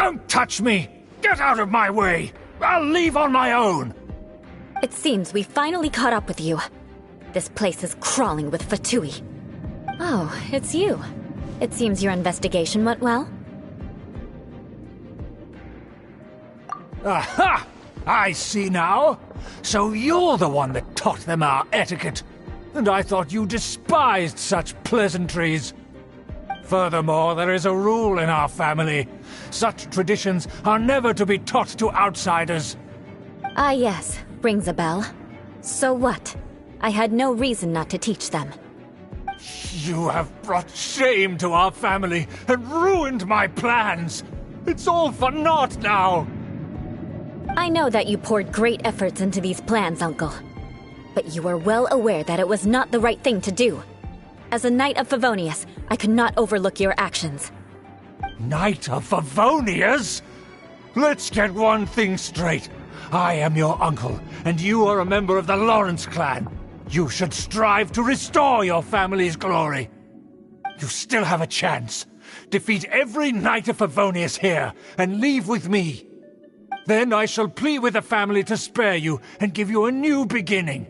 Don't touch me! Get out of my way! I'll leave on my own! It seems we finally caught up with you. This place is crawling with Fatui. Oh, it's you. It seems your investigation went well. Aha! I see now. So you're the one that taught them our etiquette. And I thought you despised such pleasantries. Furthermore, there is a rule in our family. Such traditions are never to be taught to outsiders. Ah yes, rings a bell. So what? I had no reason not to teach them. You have brought shame to our family and ruined my plans. It's all for naught now. I know that you poured great efforts into these plans, Uncle. But you were well aware that it was not the right thing to do. As a Knight of Favonius, I could not overlook your actions. Knight of Favonius? Let's get one thing straight. I am your uncle, and you are a member of the Lawrence clan. You should strive to restore your family's glory. You still have a chance. Defeat every Knight of Favonius here, and leave with me. Then I shall plead with the family to spare you and give you a new beginning.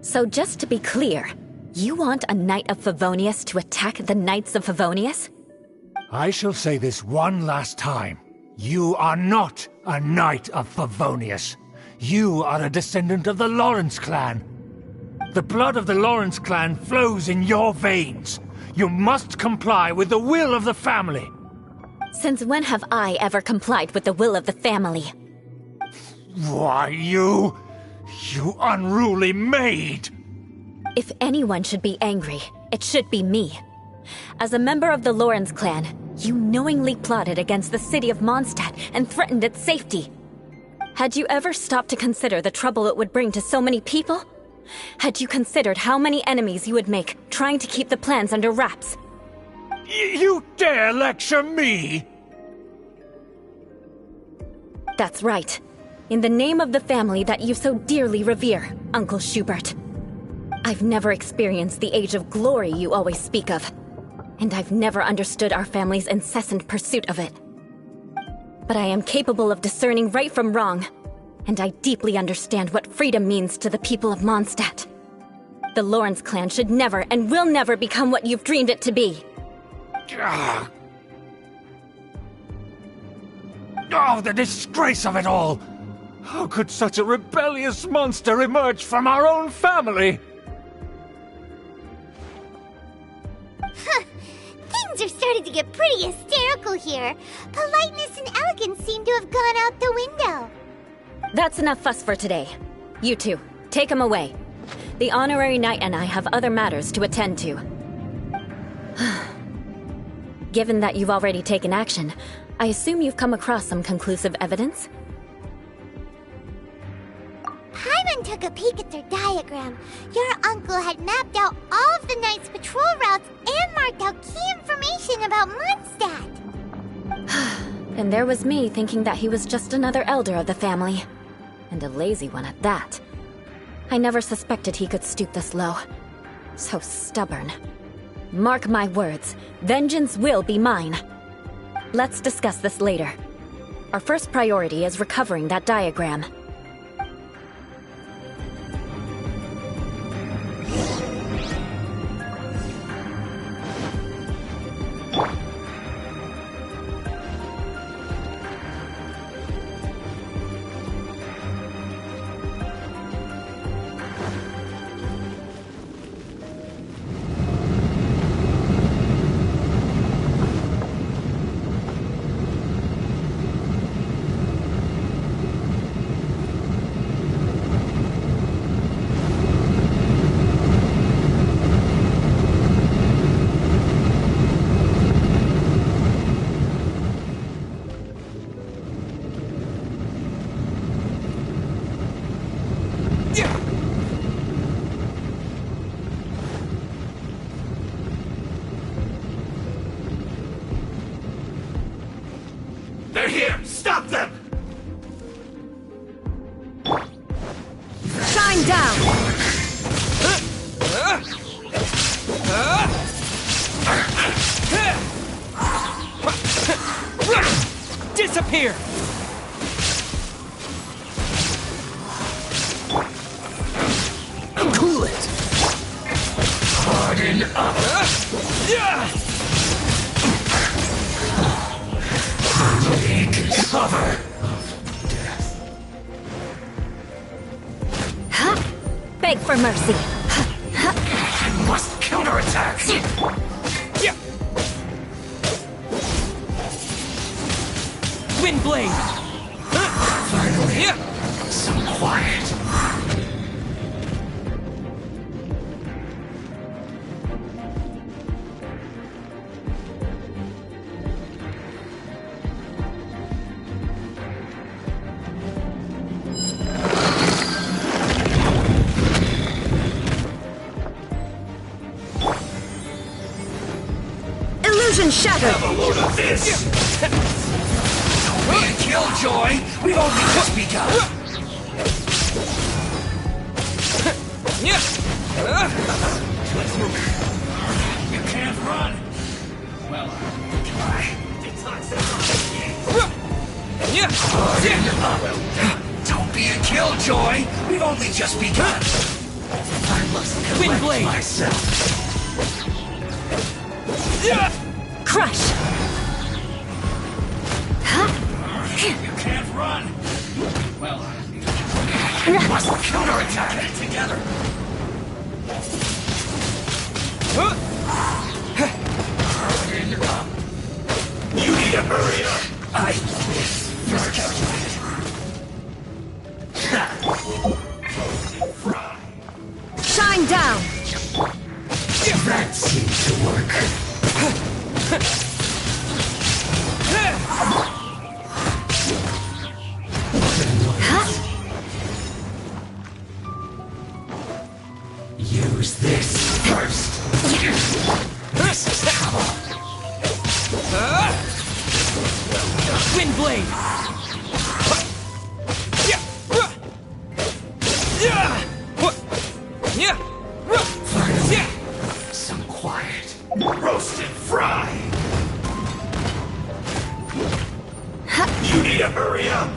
So just to be clear, you want a Knight of Favonius to attack the Knights of Favonius? I shall say this one last time. You are not a Knight of Favonius. You are a descendant of the Lawrence clan. The blood of the Lawrence clan flows in your veins. You must comply with the will of the family. Since when have I ever complied with the will of the family? Why, you unruly maid! If anyone should be angry, it should be me. As a member of the Lawrence clan, you knowingly plotted against the city of Mondstadt and threatened its safety. Had you ever stopped to consider the trouble it would bring to so many people? Had you considered how many enemies you would make trying to keep the plans under wraps? You dare lecture me? That's right. In the name of the family that you so dearly revere, Uncle Schubert. I've never experienced the age of glory you always speak of. And I've never understood our family's incessant pursuit of it. But I am capable of discerning right from wrong. And I deeply understand what freedom means to the people of Mondstadt. The Lawrence clan should never and will never become what you've dreamed it to be. Oh, the disgrace of it all! How could such a rebellious monster emerge from our own family? Things are starting to get pretty hysterical here. Politeness and elegance seem to have gone out the window. That's enough fuss for today. You two, take him away. The honorary knight and I have other matters to attend to. Given that you've already taken action, I assume you've come across some conclusive evidence? Paimon took a peek at their diagram. Your uncle had mapped out all of the Knight's patrol routes and marked out key information about Mondstadt. And there was me thinking that he was just another elder of the family. And a lazy one at that. I never suspected he could stoop this low. So stubborn. Mark my words, vengeance will be mine. Let's discuss this later. Our first priority is recovering that diagram. They're here! Stop them! Shine down! Here! Cool it! Harden up! Take cover! Beg for mercy. I must counterattack! Wind blade! Finally, some quiet. Illusion shattered! Have a load of this! Don't be a killjoy! We've only just begun! You can't run! Well, try. Don't be a killjoy! We've only just begun! I must collect blade. myself. Crush! You can't run! Well, we must counterattack it together! You need to hurry up! I miscalculated. Shine down! That seems to work. Use this first. This is trouble. Wind blade! Some quiet. Roasted fry. You need to hurry up.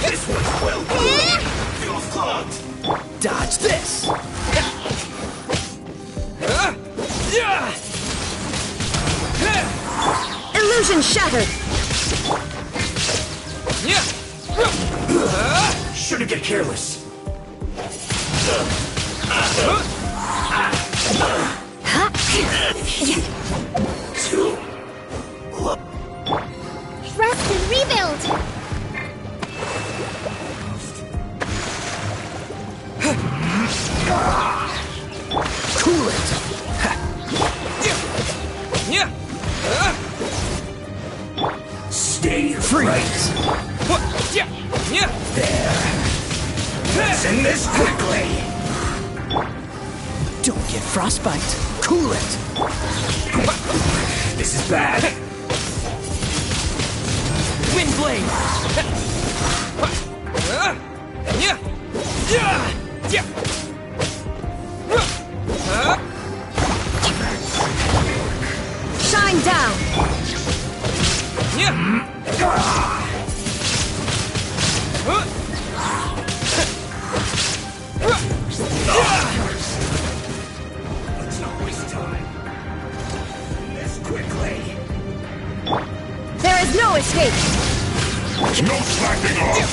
This one's well good. Fuel's clogged. Dodge this! Illusion shattered! Shouldn't get careless. Rest and rebuild! Cool it! Stay Freeze! right there. Let's end this quickly. Don't get frostbite. Cool it! This is bad. Wind blade! Shine down! Let's not waste time. This quickly. There is no escape! No slacking off.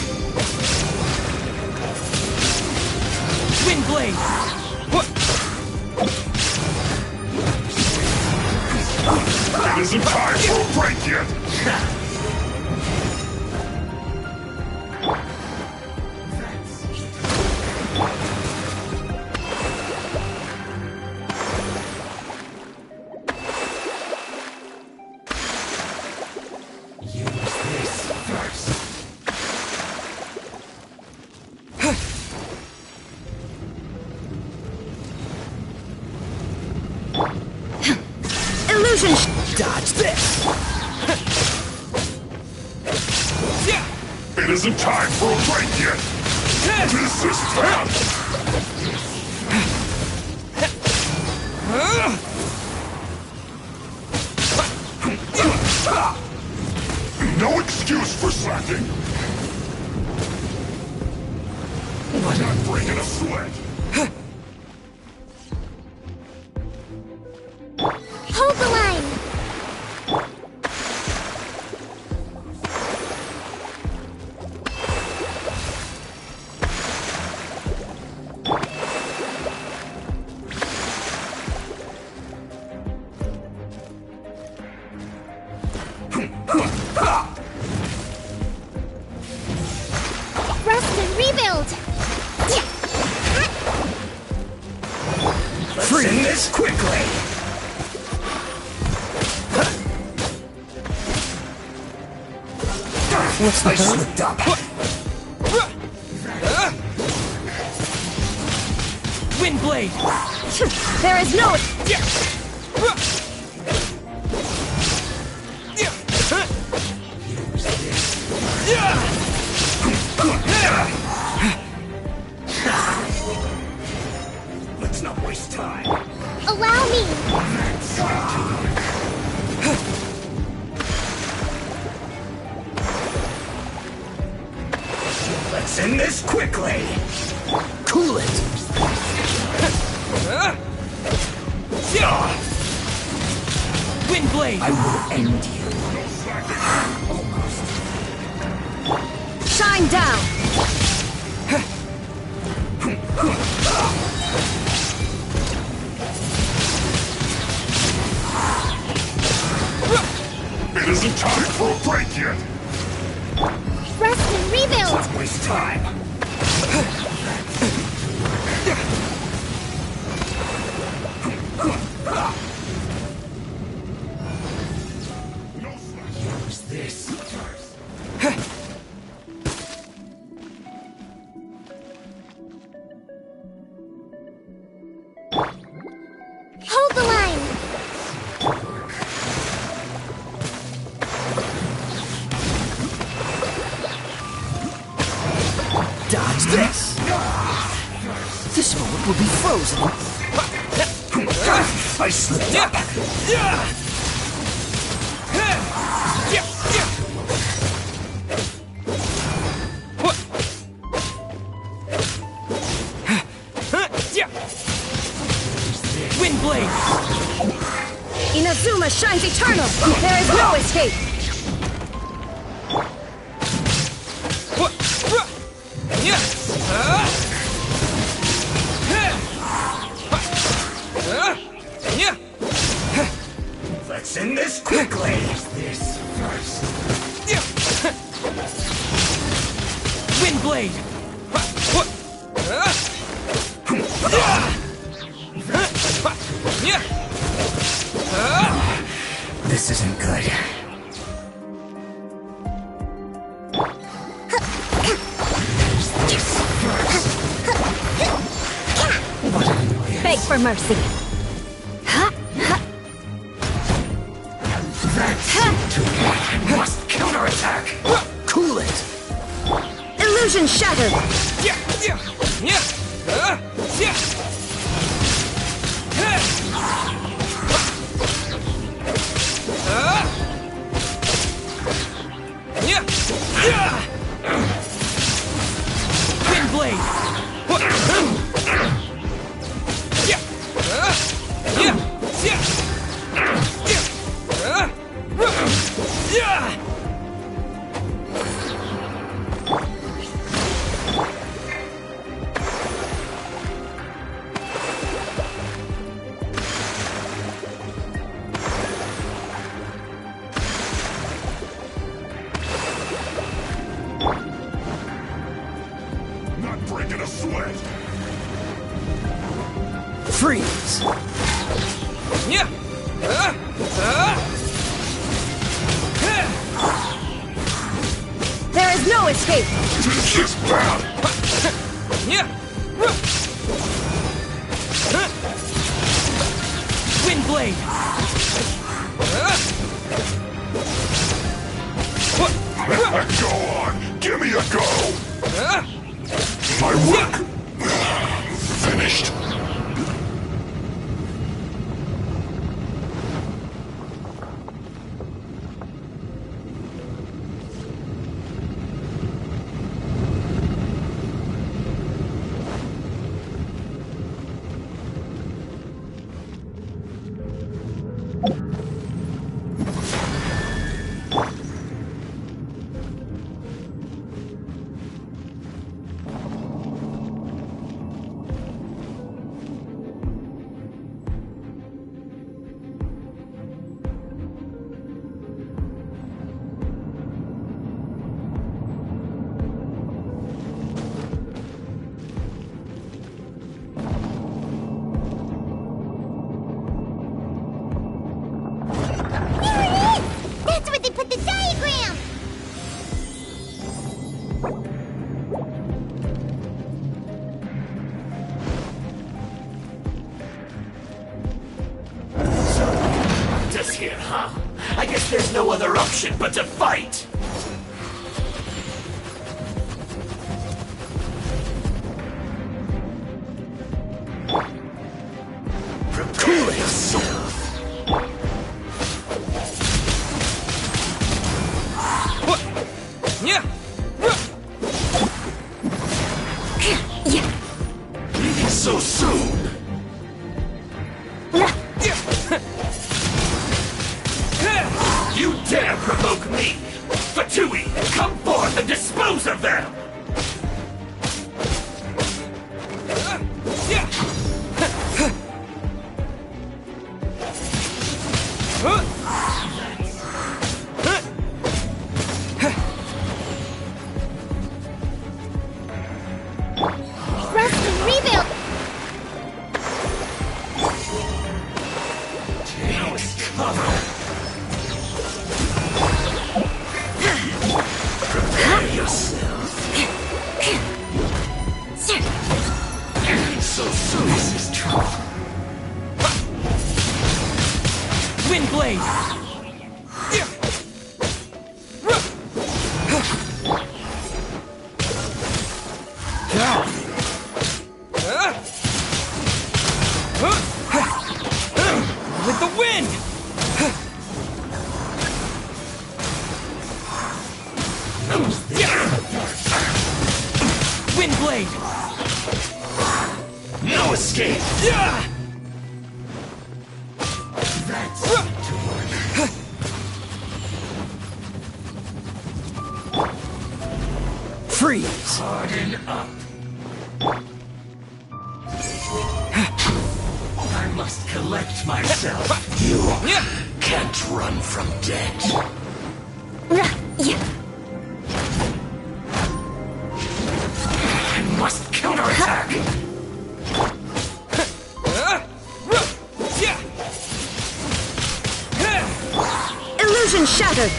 Wind blade! That isn't time for a break yet. Illusion Dodge this! It isn't time for a break yet. This is bad. Free. End this quickly. What's the I hurry? slipped up. Wind blade. There is no... Let's not waste time. Allow me. Let's end this quickly. Cool it. Wind blade. I will end you. Shine down! It isn't time for a break yet. Rest and rebuild. Let's not waste time. Use this first. Hold the line. Dodge this. This moment will be frozen. I slipped up. Wind blade. Inazuma shines eternal! There is no escape! Let's end this quickly. This first. Wind blade. This isn't good. Beg for mercy. Must counterattack. Cool it. Illusion shattered! Wind blade. Not breaking a sweat. Freeze. There is no escape! This is bad. Wind blade. Go on. Give me a go. My work finished. I guess there's no other option but to fight! Prepare yourself! What? Yeah! Leaving so soon! You dare provoke me! Fatui, come forth and dispose of them! Rest and rebuild! Now it's covered! Prepare yourself! So soon this is trouble. Wind blade! With the wind! Wind blade! No escape! Yeah! That's to work. Freeze! Harden up. I must collect myself. You can't run from death. I must counterattack. Illusion shattered!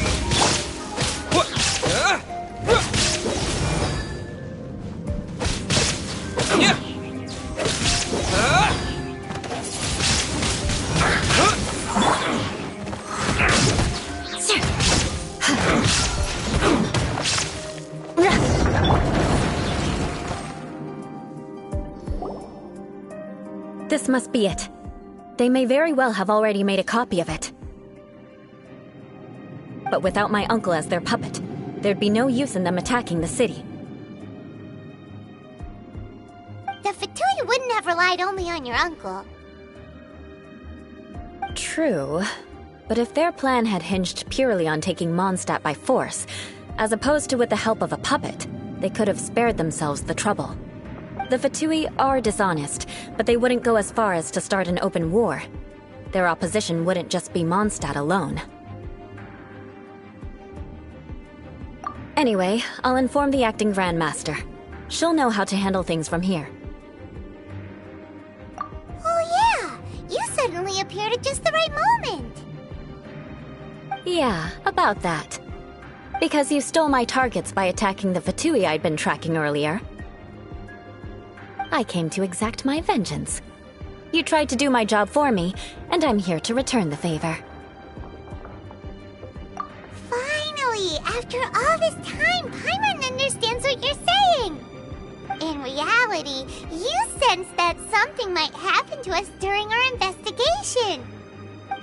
This must be it. They may very well have already made a copy of it. But without my uncle as their puppet, there'd be no use in them attacking the city. The Fatui wouldn't have relied only on your uncle. True. But if their plan had hinged purely on taking Mondstadt by force, as opposed to with the help of a puppet, they could have spared themselves the trouble. The Fatui are dishonest, but they wouldn't go as far as to start an open war. Their opposition wouldn't just be Mondstadt alone. Anyway, I'll inform the acting Grandmaster. She'll know how to handle things from here. Oh yeah! You suddenly appeared at just the right moment! Yeah, about that. Because you stole my targets by attacking the Fatui I'd been tracking earlier. I came to exact my vengeance. You tried to do my job for me, and I'm here to return the favor. Finally! After all this time, Paimon understands what you're saying! In reality, you sensed that something might happen to us during our investigation.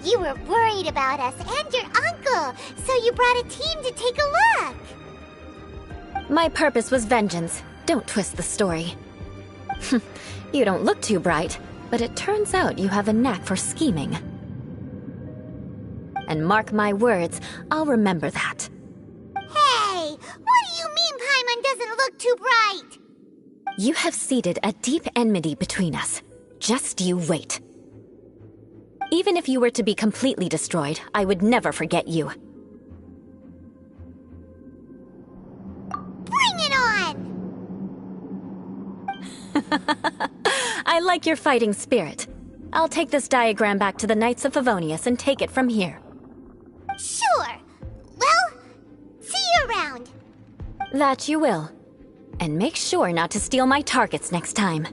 You were worried about us and your uncle, so you brought a team to take a look. My purpose was vengeance. Don't twist the story. You don't look too bright, but it turns out you have a knack for scheming. And mark my words, I'll remember that. Hey! What do you mean Paimon doesn't look too bright? You have seeded a deep enmity between us. Just you wait. Even if you were to be completely destroyed, I would never forget you. Bring it on! I like your fighting spirit. I'll take this diagram back to the Knights of Favonius and take it from here. Sure. Well, see you around. That you will. And make sure not to steal my targets next time.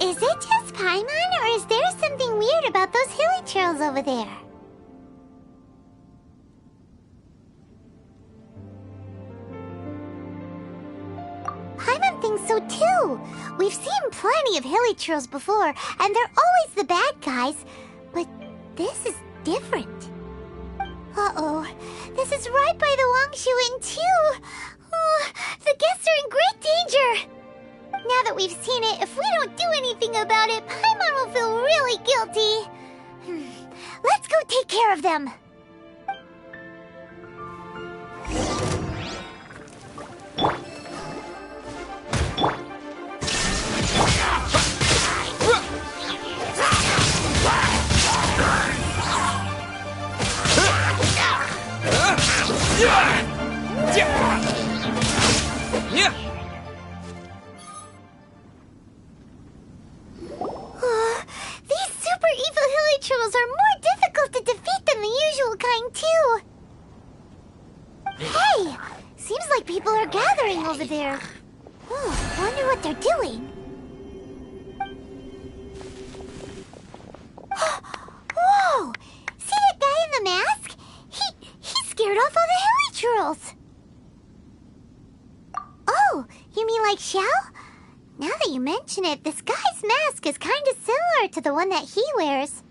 Is it just Paimon, or is there something weird about those hilly trails over there? Paimon thinks so too. We've seen plenty of hilly trails before, and they're always the bad guys. But this is different. Uh-oh. This is right by the Wangshu Inn too. Oh, the guests are in great danger. Now that we've seen it, if we don't do anything about it, Paimon will feel really guilty. Let's go take care of them. These super evil hilly trolls are more difficult to defeat than the usual kind, too. Hey! Seems like people are gathering over there. Oh, wonder what they're doing. Whoa! See that guy in the mask? He scared off all the hilly trolls. Oh, you mean like Xiao? Now that you mention it, this guy's mask is kind of similar to the one that he wears.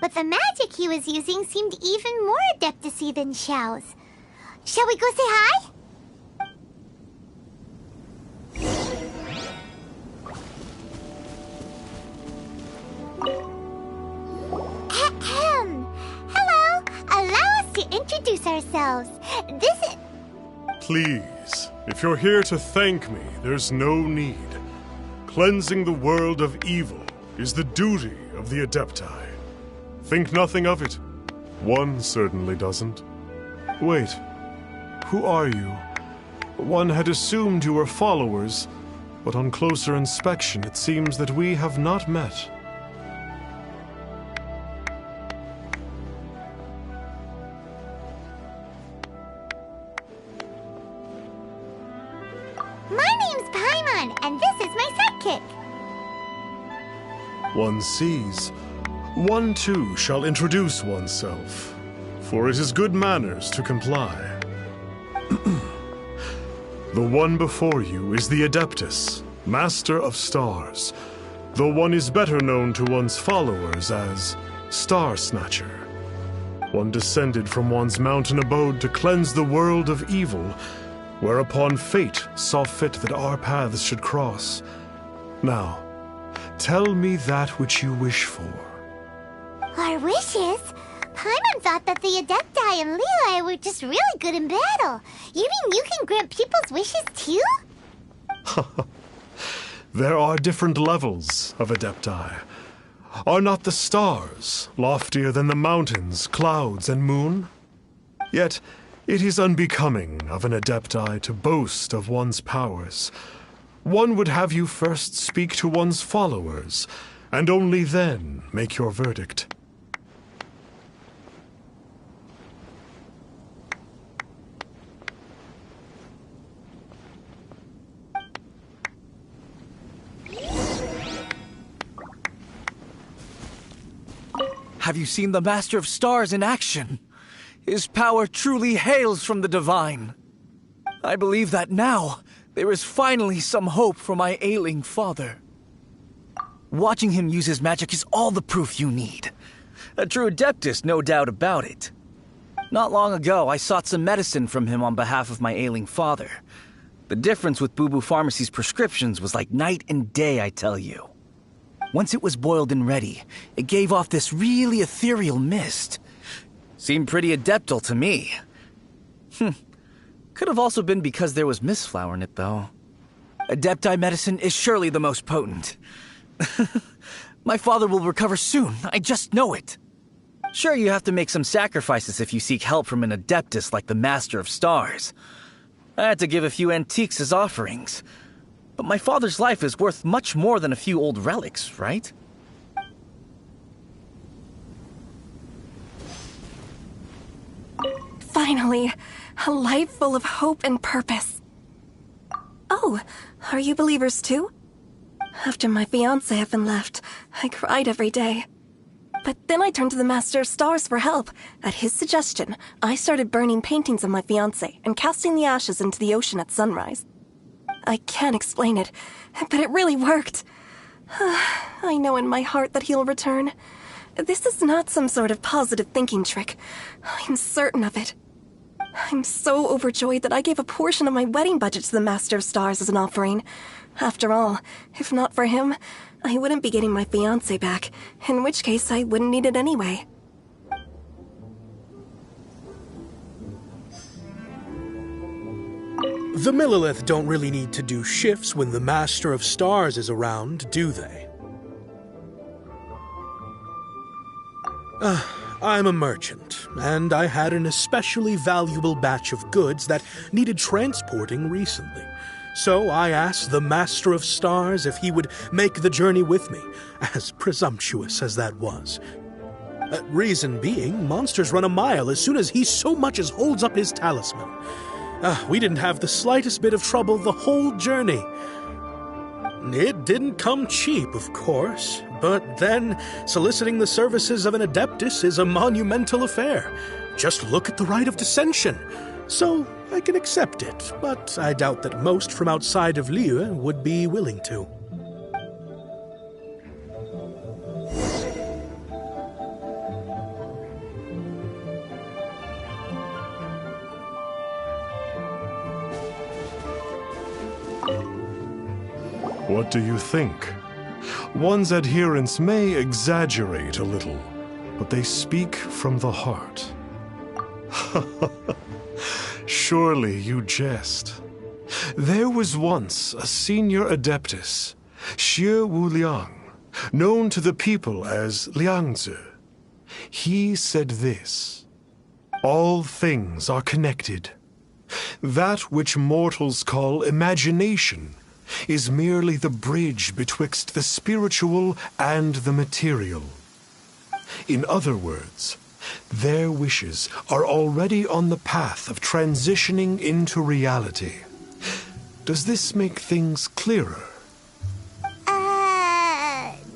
But the magic he was using seemed even more adeptacy than Xiao's. Shall we go say hi? Ahem. Hello. Allow us to introduce ourselves. This is... Please, if you're here to thank me, there's no need. Cleansing the world of evil is the duty of the Adepti. Think nothing of it. One certainly doesn't. Wait, who are you? One had assumed you were followers, but on closer inspection it seems that we have not met. My name's Paimon, and this is my sidekick. One sees. One too shall introduce oneself, for it is good manners to comply. The one before you is the Adeptus, Master of Stars, though one is better known to one's followers as Star Snatcher. One descended from one's mountain abode to cleanse the world of evil, whereupon fate saw fit that our paths should cross. Now, tell me that which you wish for. Our wishes? Paimon thought that the Adepti and Levi were just really good in battle. You mean you can grant people's wishes too? There are different levels of Adepti. Are not the stars loftier than the mountains, clouds, and moon? Yet, it is unbecoming of an Adepti to boast of one's powers. One would have you first speak to one's followers, and only then make your verdict. Have you seen the Master of Stars in action? His power truly hails from the divine. I believe that now there is finally some hope for my ailing father. Watching him use his magic is all the proof you need. A true Adeptus, no doubt about it. Not long ago, I sought some medicine from him on behalf of my ailing father. The difference with Boo Boo Pharmacy's prescriptions was like night and day, I tell you. Once it was boiled and ready, it gave off this really ethereal mist. Seemed pretty adeptal to me. Could have also been because there was mistflower in it, though. Adepti medicine is surely the most potent. My father will recover soon, I just know it. Sure, you have to make some sacrifices if you seek help from an adeptus like the Master of Stars. I had to give a few antiques as offerings. But my father's life is worth much more than a few old relics, right? Finally, a life full of hope and purpose. Oh, are you believers too? After my fiancé had been left, I cried every day. But then I turned to the Master of Stars for help. At his suggestion, I started burning paintings of my fiancé and casting the ashes into the ocean at sunrise. I can't explain it, but it really worked. I know in my heart that he'll return. This is not some sort of positive thinking trick. I'm certain of it. I'm so overjoyed that I gave a portion of my wedding budget to the Master of Stars as an offering. After all, if not for him, I wouldn't be getting my fiancé back, in which case I wouldn't need it anyway. The Millilith don't really need to do shifts when the Master of Stars is around, do they? I'm a merchant, and I had an especially valuable batch of goods that needed transporting recently. So I asked the Master of Stars if he would make the journey with me, as presumptuous as that was. Reason being, monsters run a mile as soon as he so much as holds up his talisman. We didn't have the slightest bit of trouble the whole journey. It didn't come cheap, of course, but then soliciting the services of an adeptus is a monumental affair. Just look at the rite of dissension. So I can accept it, but I doubt that most from outside of Liyue would be willing to. What do you think? One's adherents may exaggerate a little, but they speak from the heart. Surely you jest. There was once a senior adeptus, Xie Wuliang, known to the people as Liangzi. He said this: all things are connected. That which mortals call imagination is merely the bridge betwixt the spiritual and the material. In other words, their wishes are already on the path of transitioning into reality. Does this make things clearer?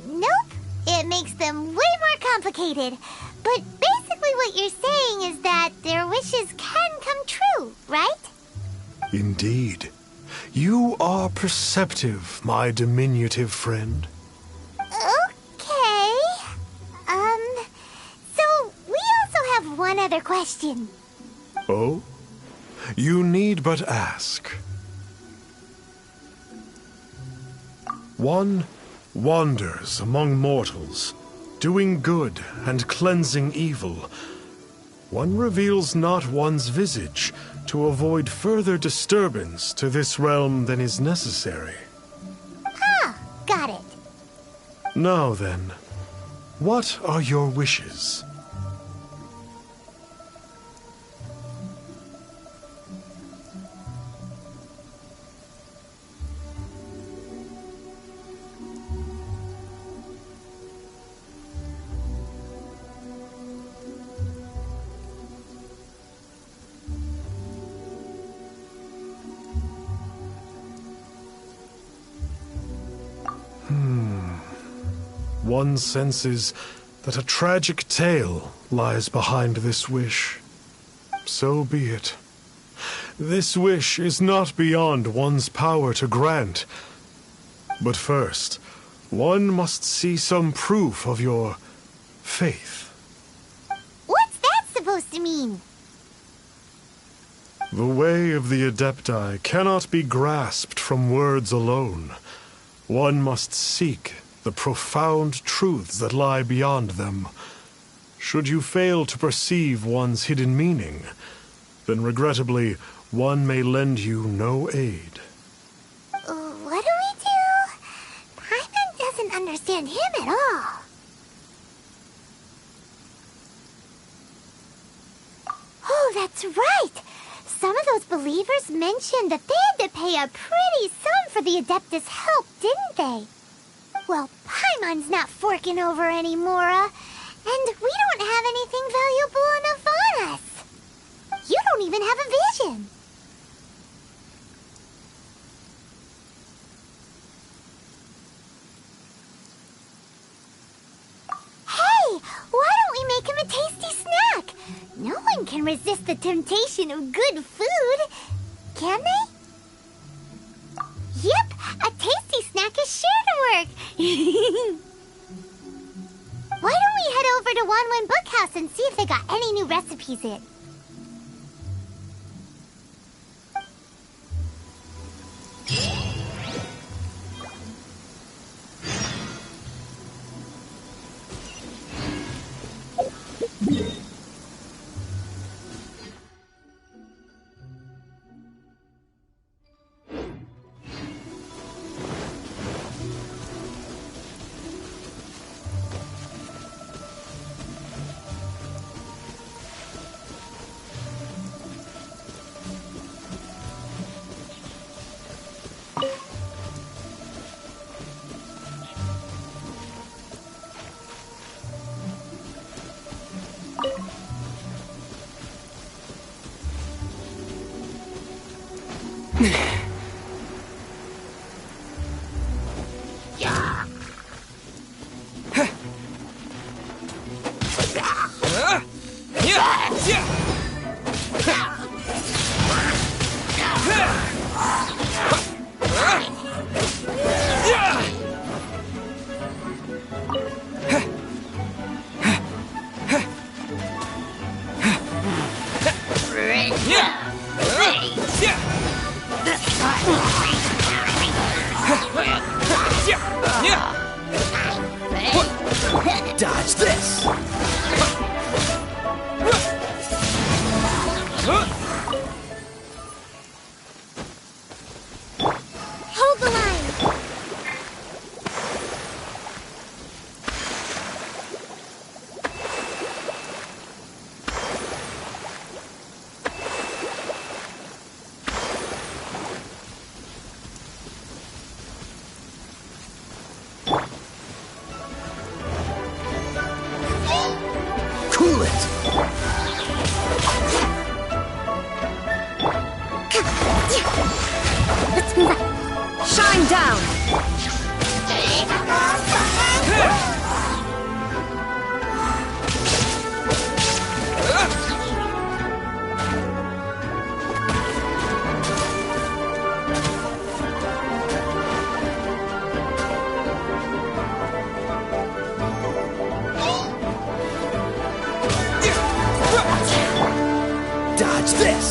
Nope. It makes them way more complicated. But basically what you're saying is that their wishes can come true, right? Indeed. You are perceptive, my diminutive friend. Okay. So we also have one other question. Oh? You need but ask. One wanders among mortals, doing good and cleansing evil. One reveals not one's visage to avoid further disturbance to this realm than is necessary. Ah, got it. Now then, what are your wishes? One senses that a tragic tale lies behind this wish. So be it. This wish is not beyond one's power to grant. But first, one must see some proof of your faith. What's that supposed to mean? The way of the Adepti cannot be grasped from words alone. One must seek the profound truths that lie beyond them. Should you fail to perceive one's hidden meaning, then regrettably, one may lend you no aid. What do we do? Paimon doesn't understand him at all. Oh, that's right! Some of those believers mentioned that they had to pay a pretty sum for the Adeptus' help, didn't they? Well, Paimon's not forking over anymore, and we don't have anything valuable enough on us. You don't even have a vision. Hey, why don't we make him a tasty snack? No one can resist the temptation of good food, can they? Yep, a tasty snack is sure to work. Why don't we head over to Wanwen Bookhouse and see if they got any new recipes in? Dodge this! Hold the line! Cool it! Let's move up. Shine down! Dodge this!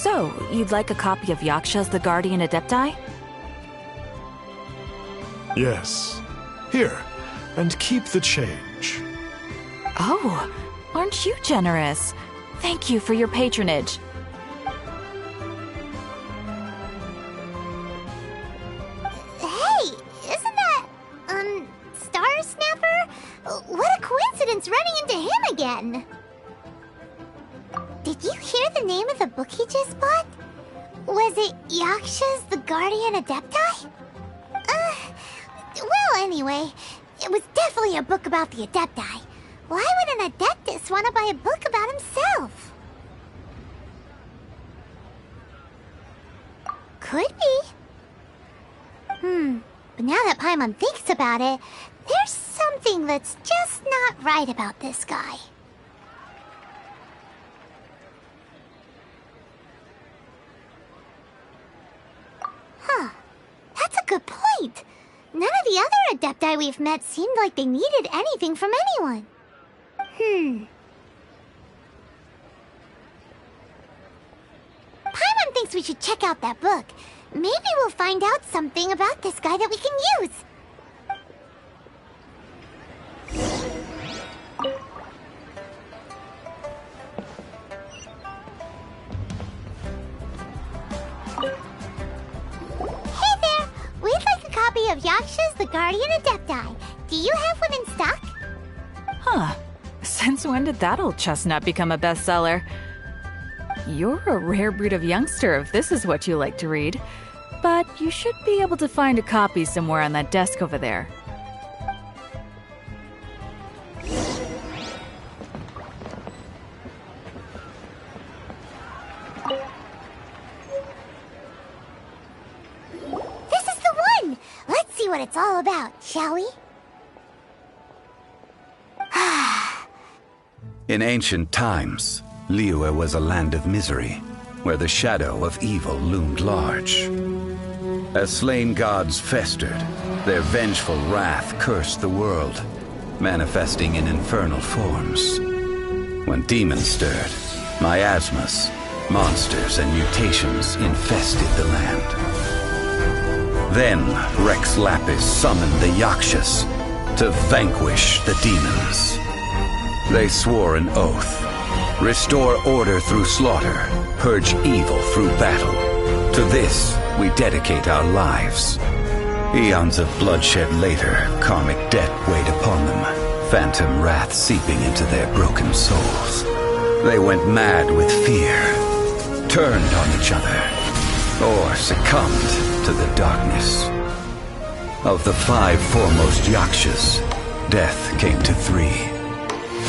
So, you'd like a copy of Yaksha's The Guardian Adepti? Yes. Here, and keep the change. Oh, aren't you generous? Thank you for your patronage. Hey, isn't that, Star Snapper? What a coincidence running into him again! Did you hear the name of the book he just bought? Was it Yaksha's The Guardian Adepti? Well, anyway, it was definitely a book about the Adepti. Why would an Adeptus want to buy a book about himself? Could be. But now that Paimon thinks about it, there's something that's just not right about this guy. Huh. That's a good point. None of the other Adepti we've met seemed like they needed anything from anyone. Paimon thinks we should check out that book. Maybe we'll find out something about this guy that we can use. Hey there! We'd like a copy of Yaksha's The Guardian Adepti. Do you have one in stock? Huh. Since when did that old chestnut become a bestseller? You're a rare breed of youngster if this is what you like to read. But you should be able to find a copy somewhere on that desk over there. This is the one! Let's see what it's all about, shall we? In ancient times, Liyue was a land of misery, where the shadow of evil loomed large. As slain gods festered, their vengeful wrath cursed the world, manifesting in infernal forms. When demons stirred, miasmas, monsters, and mutations infested the land. Then Rex Lapis summoned the Yakshas to vanquish the demons. They swore an oath: restore order through slaughter, purge evil through battle. To this, we dedicate our lives. Eons of bloodshed later, karmic debt weighed upon them, phantom wrath seeping into their broken souls. They went mad with fear, turned on each other, or succumbed to the darkness. Of the 5 foremost Yakshas, death came to 3,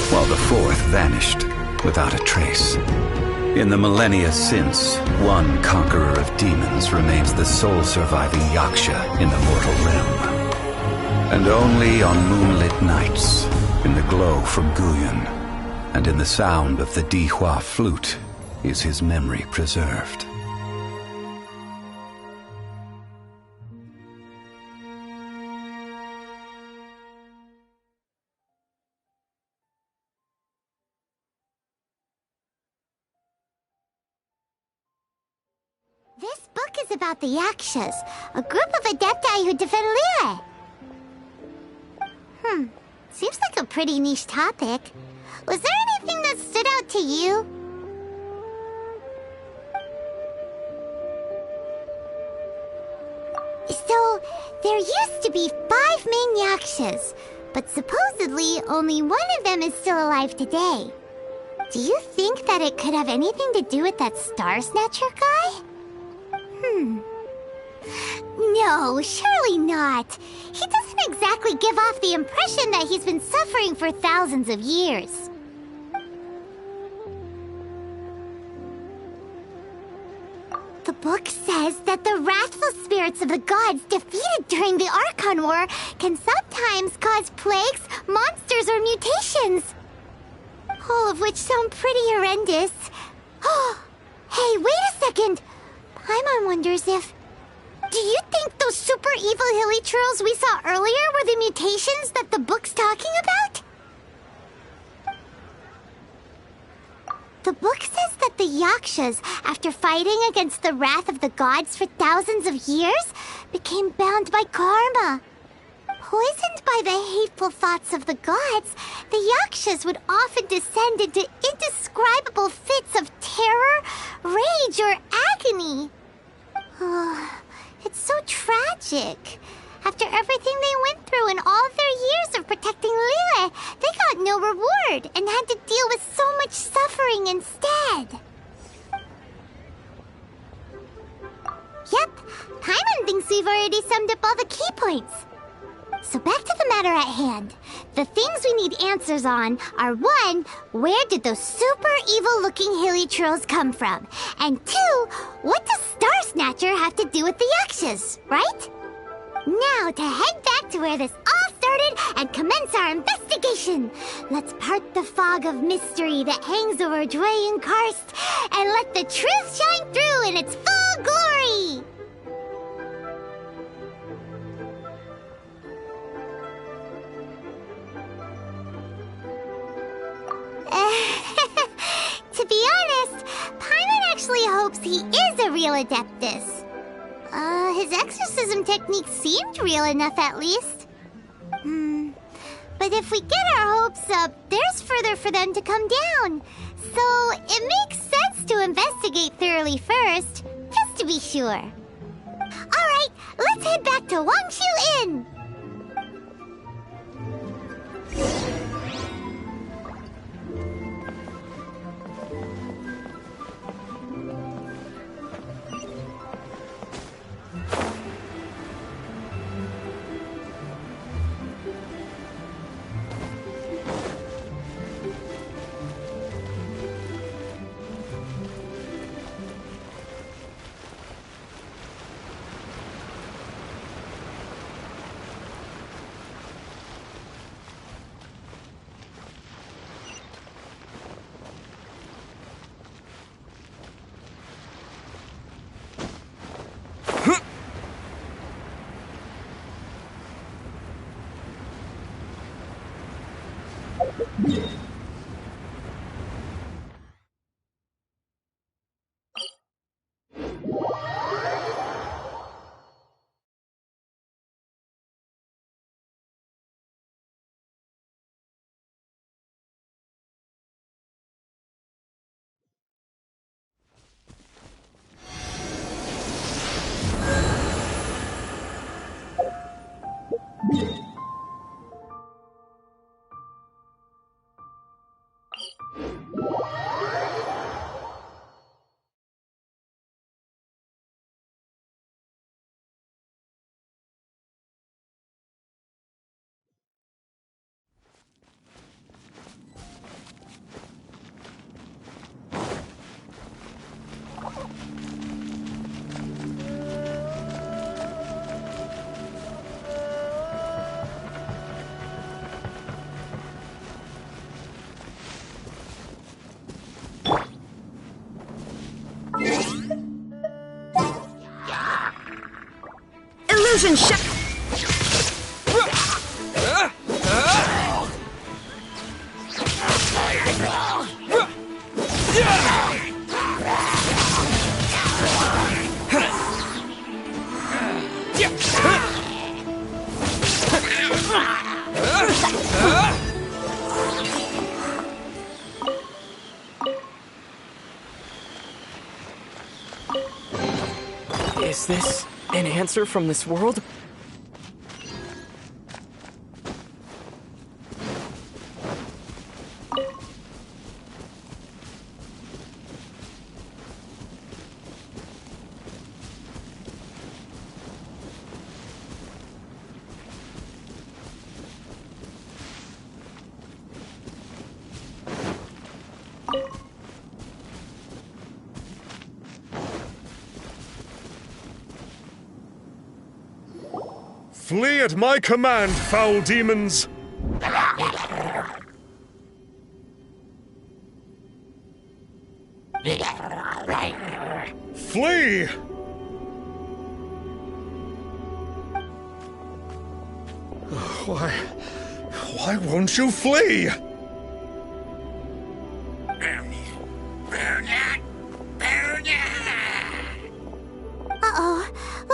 while the 4th vanished without a trace. In the millennia since, one conqueror of demons remains the sole surviving Yaksha in the mortal realm. And only on moonlit nights, in the glow from Guyon, and in the sound of the Dihua flute, is his memory preserved. This book is about the Yakshas, a group of Adepti who defend Liyue. Seems like a pretty niche topic. Was there anything that stood out to you? So, there used to be 5 main Yakshas, but supposedly only one of them is still alive today. Do you think that it could have anything to do with that Star Snatcher guy? No, surely not. He doesn't exactly give off the impression that he's been suffering for thousands of years. The book says that the wrathful spirits of the gods defeated during the Archon War can sometimes cause plagues, monsters, or mutations. All of which sound pretty horrendous. Hey, wait a second! Paimon wonders if... Do you think those super evil hilly churls we saw earlier were the mutations that the book's talking about? The book says that the Yakshas, after fighting against the wrath of the gods for thousands of years, became bound by karma. Poisoned by the hateful thoughts of the gods, the Yakshas would often descend into indescribable fits of terror, rage, or agony. It's so tragic. After everything they went through in all their years of protecting Liyue, they got no reward and had to deal with so much suffering instead. Yep, Paimon thinks we've already summed up all the key points. So back to the matter at hand. The things we need answers on are 1, where did those super evil-looking hilichurls come from? And 2, what does Star Snatcher have to do with the Yakshas, right? Now to head back to where this all started and commence our investigation. Let's part the fog of mystery that hangs over Dwayne Karst and let the truth shine through in its full glory. To be honest, Paimon actually hopes he is a real Adeptus. His exorcism technique seemed real enough at least. But if we get our hopes up, there's further for them to come down. So it makes sense to investigate thoroughly first, just to be sure. Alright, let's head back to Wangshu Inn! Illusion shot! Is this an answer from this world? Flee at my command, foul demons! Flee! Why won't you flee?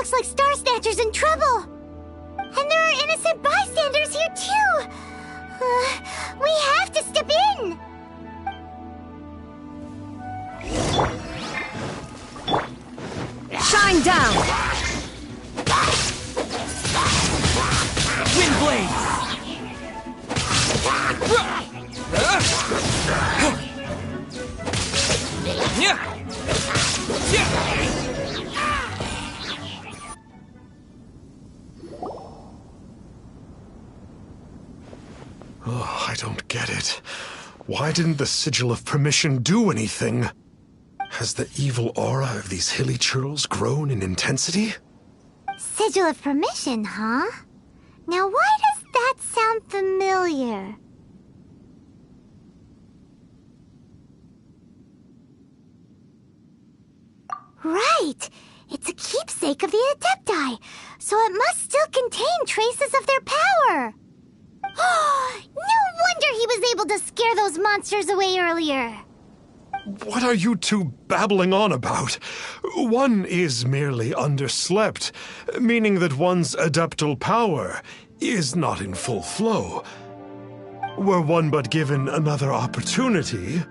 looks like Star Snatcher's in trouble. And there are innocent bystanders here too. We have to step in. Shine down! Wind blades! Oh, I don't get it. Why didn't the Sigil of Permission do anything? Has the evil aura of these hilly churls grown in intensity? Sigil of Permission, huh? Now why does that sound familiar? Right! It's a keepsake of the Adepti, so it must still contain traces of their power! No wonder he was able to scare those monsters away earlier! What are you two babbling on about? One is merely underslept, meaning that one's adeptal power is not in full flow. Were one but given another opportunity...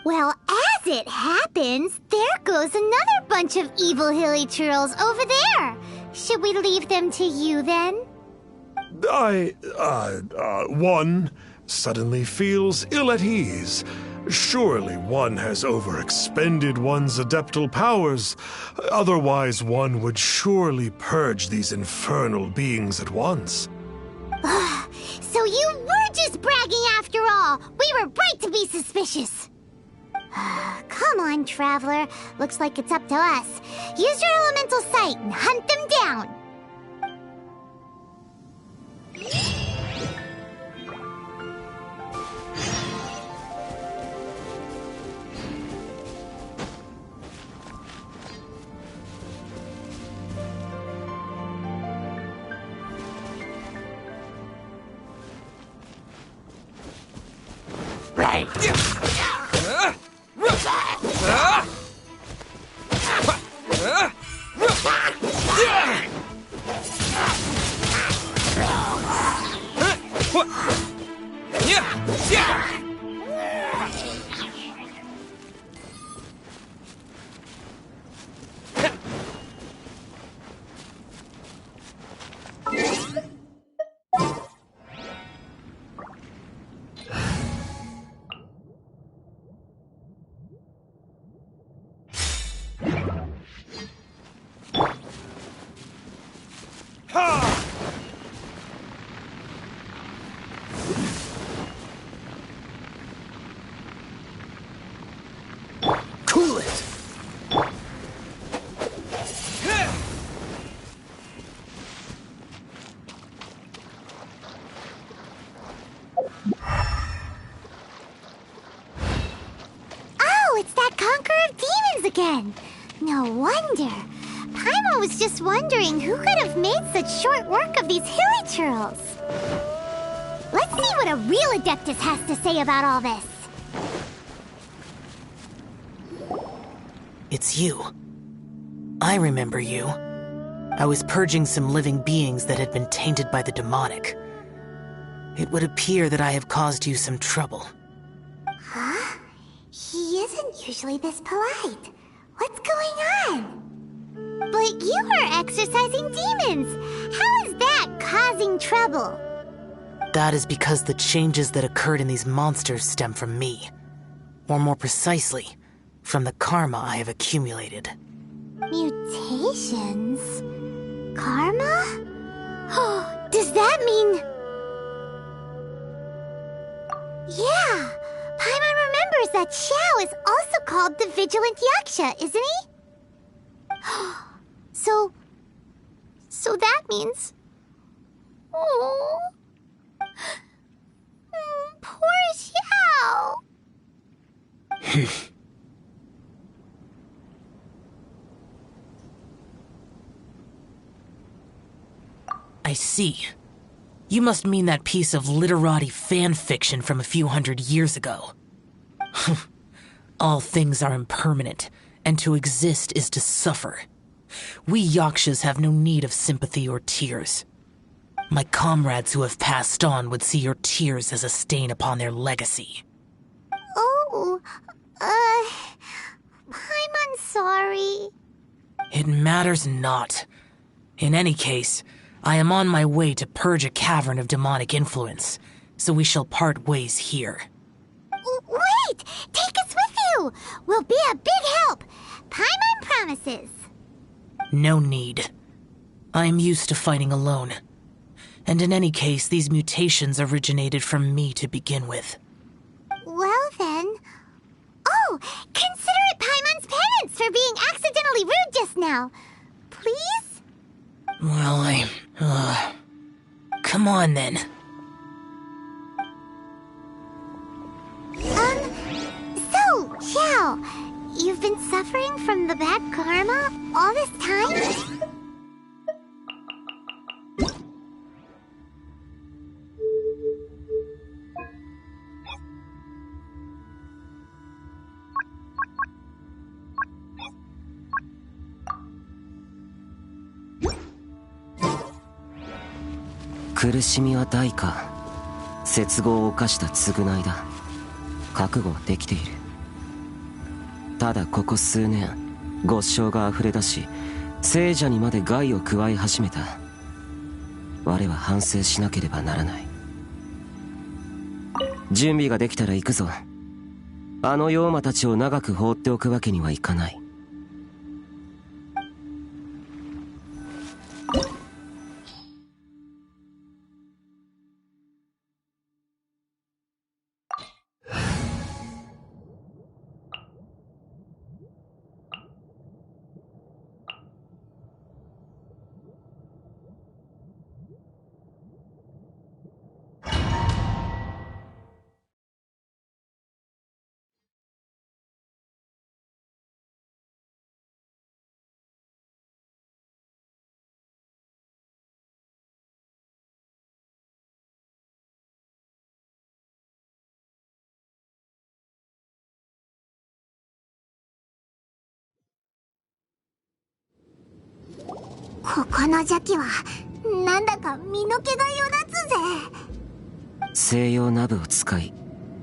Well, as it happens, there goes another bunch of evil hilly churls over there. Should we leave them to you, then? One suddenly feels ill at ease. Surely one has overexpended one's adeptal powers. Otherwise, one would surely purge these infernal beings at once. So you were just bragging after all. We were right to be suspicious. Come on, Traveler. Looks like it's up to us. Use your elemental sight and hunt them down. Right. Cool it! Oh, it's that Conqueror of Demons again. No wonder. Paimon was just wondering who could have made such short work of these hilly churls. Let's see what a real Adeptus has to say about all this. It's you. I remember you. I was purging some living beings that had been tainted by the demonic. It would appear that I have caused you some trouble. Huh? He isn't usually this polite. What's going on? But you are exorcising demons. How is that causing trouble? That is because the changes that occurred in these monsters stem from me. Or more precisely, from the karma I have accumulated. Mutations? Karma? Oh, does that mean... Yeah, Paimon remembers that Xiao is also called the Vigilant Yaksha, isn't he? So that means... Oh... Poor Xiao! I see. You must mean that piece of literati fan fiction from a few hundred years ago. All things are impermanent, and to exist is to suffer. We Yakshas have no need of sympathy or tears. My comrades who have passed on would see your tears as a stain upon their legacy. Oh, I'm sorry. It matters not. In any case, I am on my way to purge a cavern of demonic influence, so we shall part ways here. Wait! Take us with you! We'll be a big help! Paimon promises! No need. I am used to fighting alone. And in any case, these mutations originated from me to begin with. Well then... Oh! Consider it Paimon's penance for being accidentally rude just now! Please? Well, come on then. So, Xiao, you've been suffering from the bad karma all this time?苦しみは代価、絶望を犯した償いだ。覚悟はできている。ただここ数年、ご性が溢れ出し、聖者にまで害を加え始めた。我は反省しなければならない。準備ができたら行くぞ。あの妖魔たちを長く放っておくわけにはいかない。ここの邪気は、なんだか身の毛がよだつぜ。西洋ナブを使い、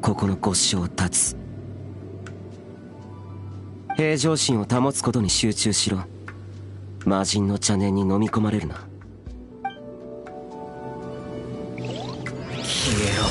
ここのご性を断つ。平常心を保つことに集中しろ。魔人の邪念に飲み込まれるな。消えろ。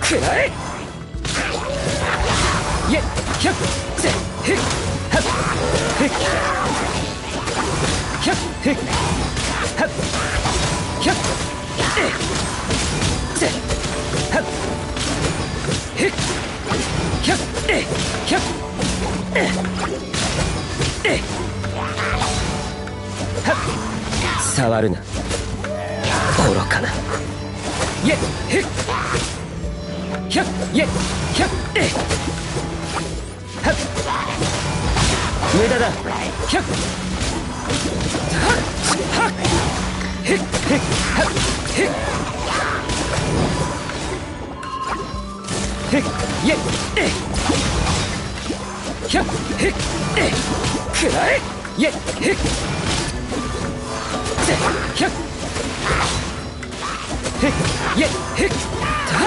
くらえ。いえ、ひゃっ、せ、へっ、はっ、へっ、ひゃっ、へっ、はっ、ひゃっ、え、せ、はっ、へっ、ひゃっ、え、ひゃっ、え、え、はっ、触るな。愚かな。いえ、へっ、ひゃっ、いえ、ひゃっ、え、はっ、無駄だ。ひゃっ、はっ、はっ、へっ、へっ、はっ、へっ、へっ、いえ、え、ひゃっ、へっ、え、くらえ、いえ、へっ、せ、ひゃっ、へっ、いえ、へっ、は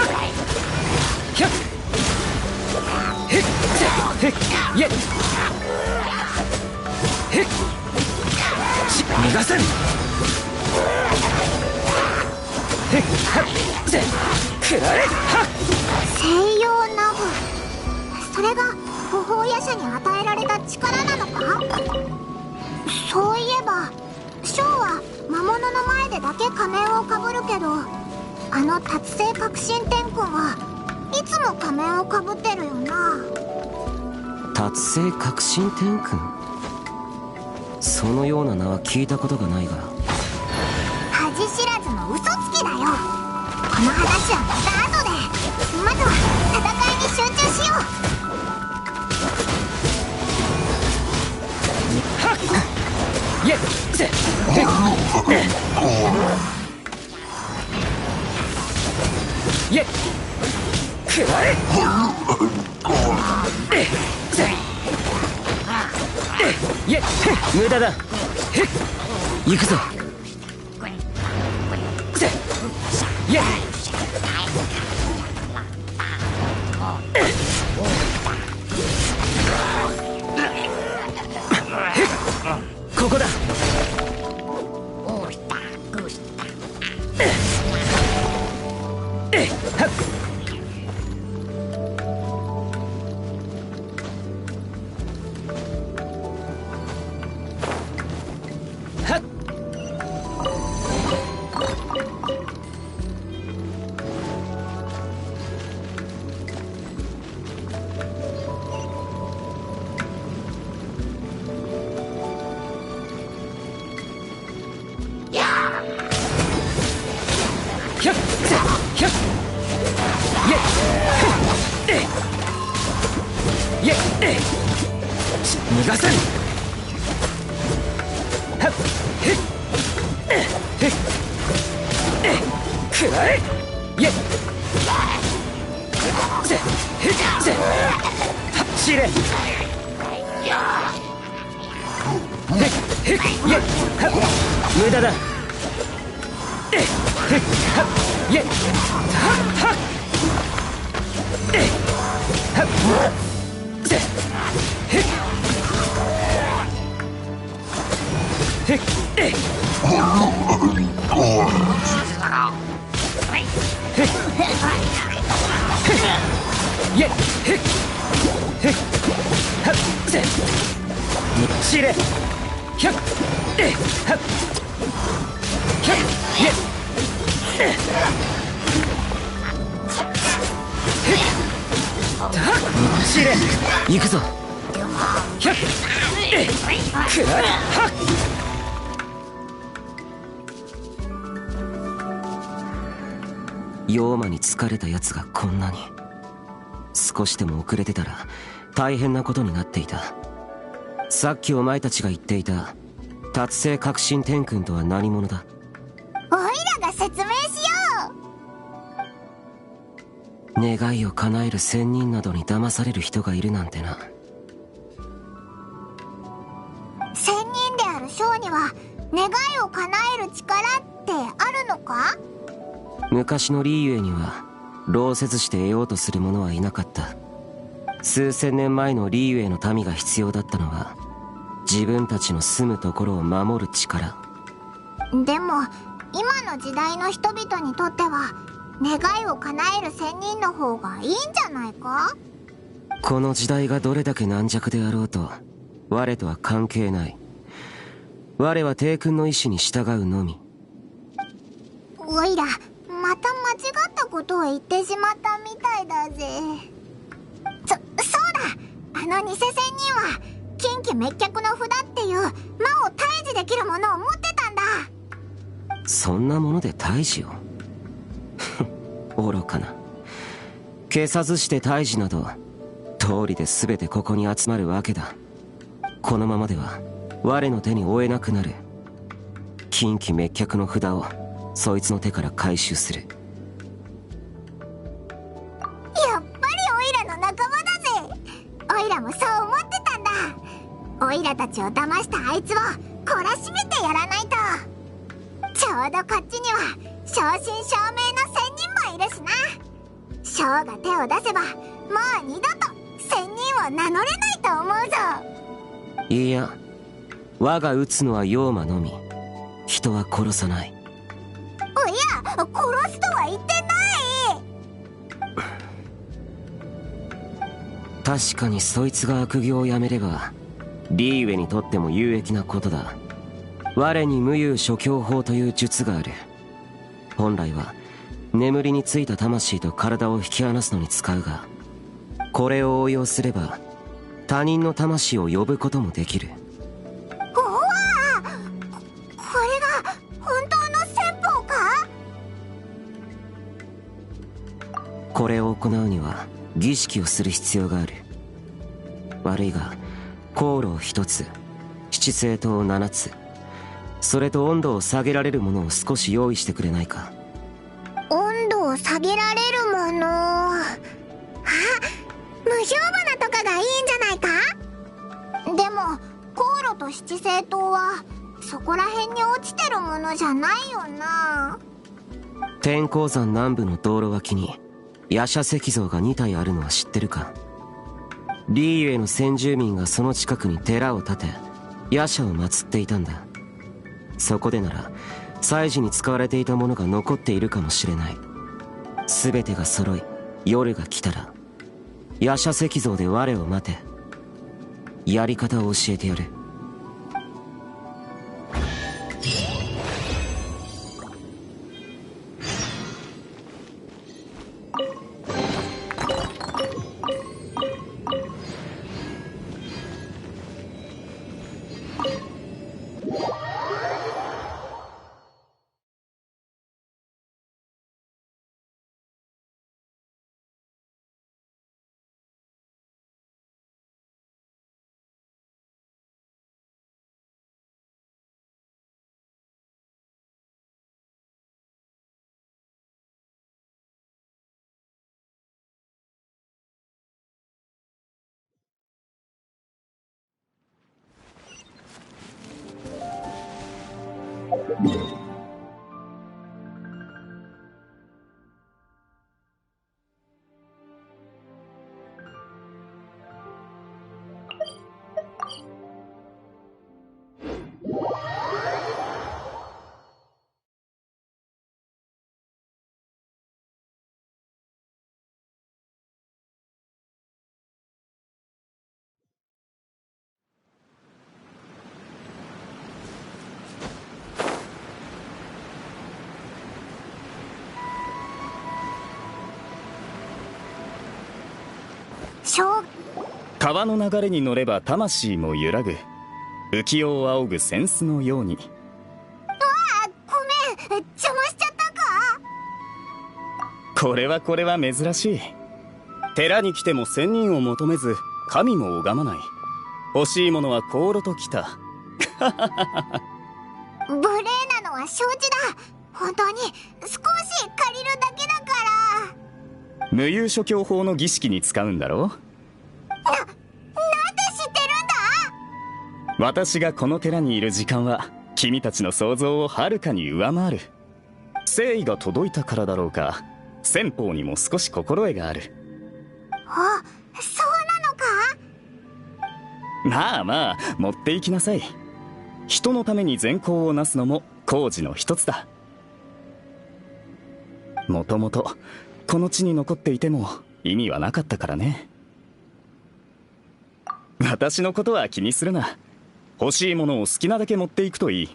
っ、ひゃっ、へっ、せ、へっ、いえ、へっ、逃がせん。へっ、はっ、せ、くらえ、はっ。西洋ナブ、それが不法夜叉に与えられた力なのか？だけ仮面をかぶるけど、あの達成革新天君はいつも仮面をかぶってるよな。達成革新天君、そのような名は聞いたことがないが。恥知らずの嘘つきだよ。この話はまた後で。まずは戦いに集中しよう。イェッせっイェッくらえイェッ無駄だ行くぞイェッここだ逃がせんくらえイェ走れ無駄だイェ走れ走れ行くぞくらえ妖魔に疲れた奴がこんなに。少しでも遅れてたら大変なことになっていた。さっきお前たちが言っていた達成革新天君とは何者だ？おいらが説明しよう。願いを叶える仙人などに騙される人がいるなんてな。仙人である将には願いを叶える力ってあるのか？昔のリーユエには労せずして得ようとする者はいなかった。数千年前のリーユエの民が必要だったのは自分たちの住むところを守る力。でも今の時代の人々にとっては願いを叶える仙人の方がいいんじゃないか？この時代がどれだけ軟弱であろうと我とは関係ない。我は帝君の意志に従うのみ。おいらまた間違ったことを言ってしまったみたいだぜ。そうだ、あの偽仙人は近畿滅却の札っていう魔を退治できるものを持ってたんだ。そんなもので退治を愚かな。消さずして退治など通りで全てここに集まるわけだ。このままでは我の手に負えなくなる。近畿滅却の札をそいつの手から回収する。やっぱりオイラの仲間だぜ。オイラもそう思ってたんだ。オイラたちを騙したあいつを懲らしめてやらないと。ちょうどこっちには正真正銘の仙人もいるしな。ショーが手を出せばもう二度と仙人を名乗れないと思うぞ。いや、我が撃つのは妖魔のみ。人は殺さない。いや、殺すとは言ってない。確かにそいつが悪行をやめればリーウェにとっても有益なことだ。我に無有諸教法という術がある。本来は眠りについた魂と体を引き離すのに使うが、これを応用すれば他人の魂を呼ぶこともできる。おわこれが本当の戦法か？これを行うには儀式をする必要がある。悪いが香炉一つ、七星灯7つ、それと温度を下げられるものを少し用意してくれないか。温度を下げられるもの。無表花とかがいいんじゃないか？でも香炉と七星灯はそこら辺に落ちてるものじゃないよな。天候山南部の道路脇に夜叉石像が2体あるのは知ってるか？リーユへの先住民がその近くに寺を建て夜叉を祀っていたんだ。そこでなら祭事に使われていたものが残っているかもしれない。全てが揃い夜が来たら夜叉石像で我を待て。やり方を教えてやる。川の流れに乗れば魂も揺らぐ、浮世を仰ぐ扇子のように。ごめん、邪魔しちゃったか？これは珍しい。寺に来ても仙人を求めず神も拝まない。欲しいものは香炉ときた。無礼なのは承知だ。本当に少し借りるだけだから。無有諸教法の儀式に使うんだろう。なんで知ってるんだ？私がこの寺にいる時間は君たちの想像をはるかに上回る。誠意が届いたからだろうか、先方にも少し心得がある。あ、そうなのか？まあ持って行きなさい。人のために善行をなすのも工事の一つだ。もともとこの地に残っていても意味はなかったからね。私のことは気にするな。欲しいものを好きなだけ持っていくといい。こ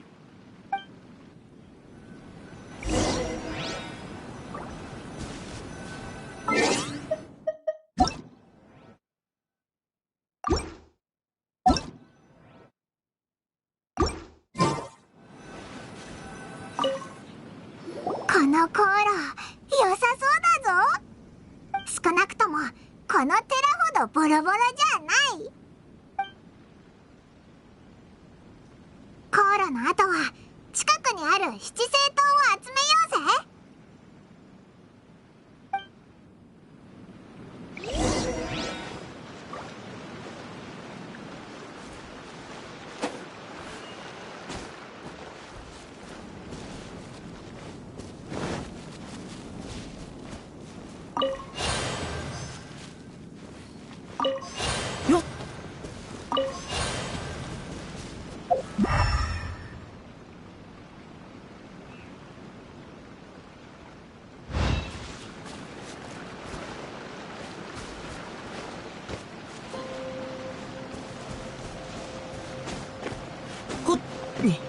のコーラ良さそうだぞ。少なくともこの寺ほどボロボロじゃない。コーラの後は近くにある七星灯を集めようぜ。よっ。ほっに。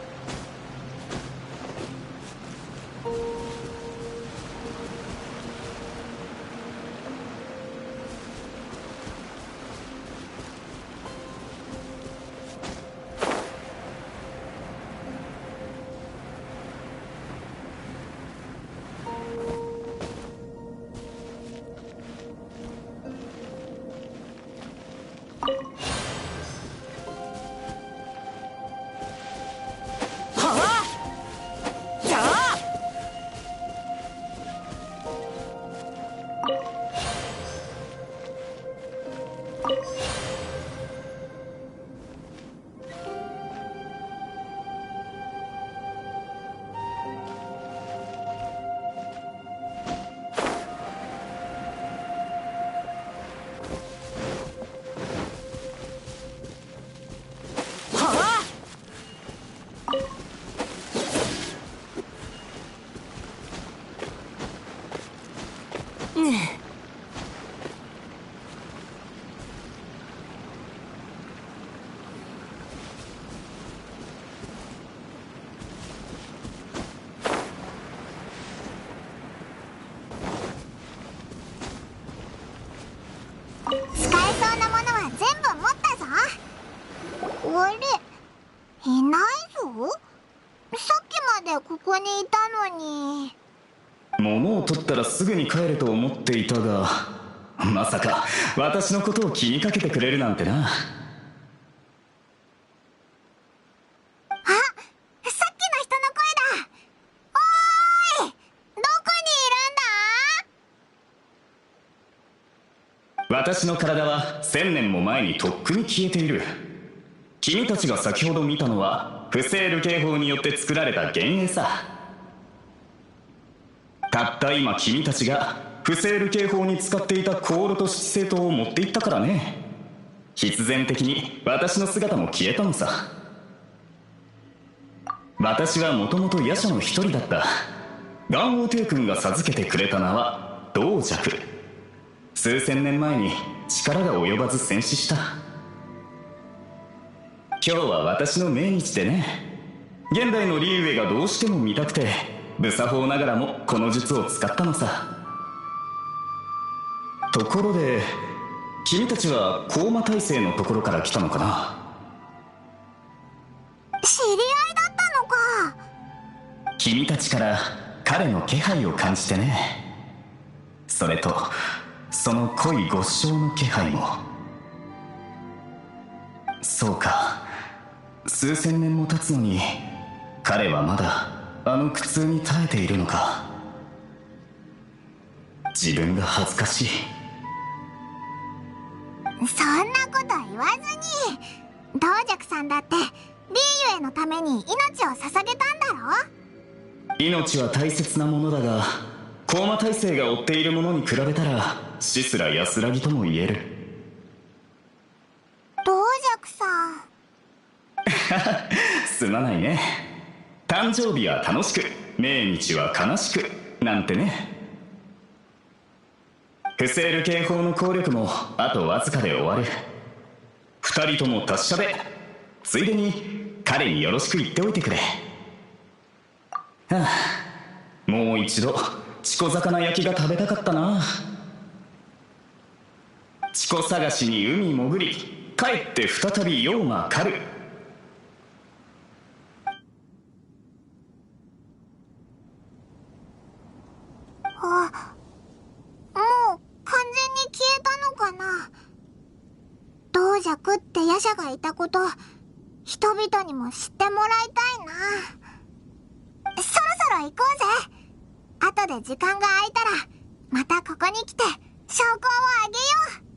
使えそうなものは全部持ったぞ。あれ、いないぞ。さっきまでここにいたのに。物を取ったらすぐに帰ると思っていたが、まさか私のことを気にかけてくれるなんてな。あ、さっきの人の声だ。おーい、どこにいるんだ？私の体は1000年も前にとっくに消えている。君たちが先ほど見たのは不正流刑法によって作られた幻影さ。たった今君たちが不正流刑法に使っていた香炉と七星塔を持っていったからね。必然的に私の姿も消えたのさ。私はもともと夜叉の一人だった。元王帝君が授けてくれた名は道弱。数千年前に力が及ばず戦死した。今日は私の命日でね。現代のリーウェがどうしても見たくて、無作法ながらもこの術を使ったのさ。ところで君たちは高魔大聖のところから来たのかな？知り合いだったのか。君たちから彼の気配を感じてね。それとその濃いご主張の気配も。そうか、数千年も経つのに彼はまだあの苦痛に耐えているのか。自分が恥ずかしい。そんなこと言わずに、道弱さんだってリーユエのために命を捧げたんだろ。命は大切なものだが、高魔大聖が追っているものに比べたら死すら安らぎとも言える。道弱さんすまないね。誕生日は楽しく、命日は悲しくなんてね。不正流刑法の効力もあとわずかで終わる。二人とも達者で、ついでに彼によろしく言っておいてくれ。はあ、もう一度チコ魚焼きが食べたかったな。チコ探しに海潜り、帰って再び妖魔狩る。あ、もう完全に消えたのかな。道弱って夜叉がいたこと、人々にも知ってもらいたいな。そろそろ行こうぜ。後で時間が空いたらまたここに来て証拠をあげよう。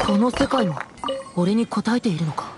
この世界も俺に応えているのか。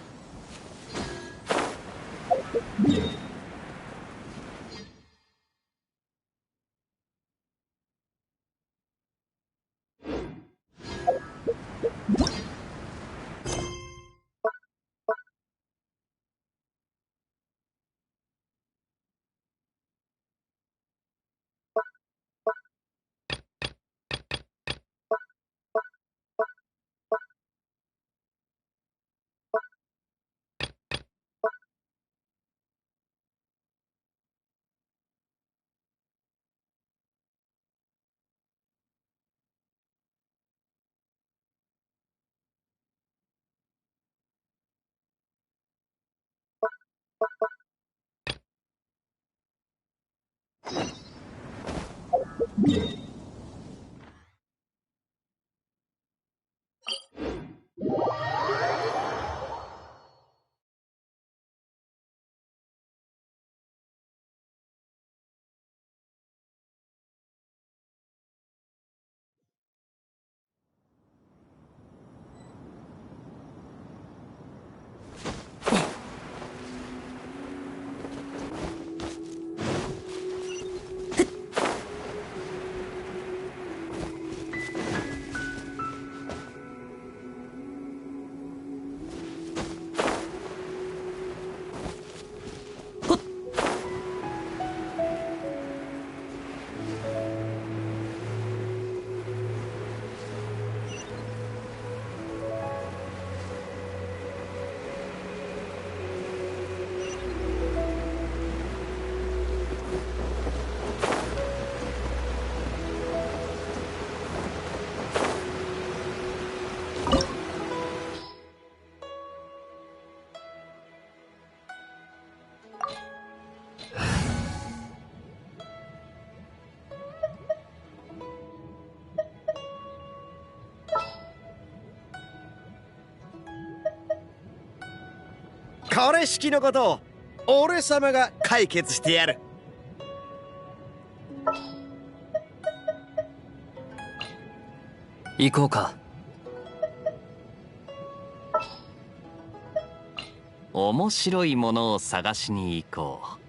これ式のことを俺様が解決してやる。行こうか。面白いものを探しに行こう。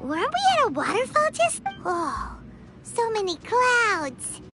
Weren't we at a waterfall just? Oh, so many clouds.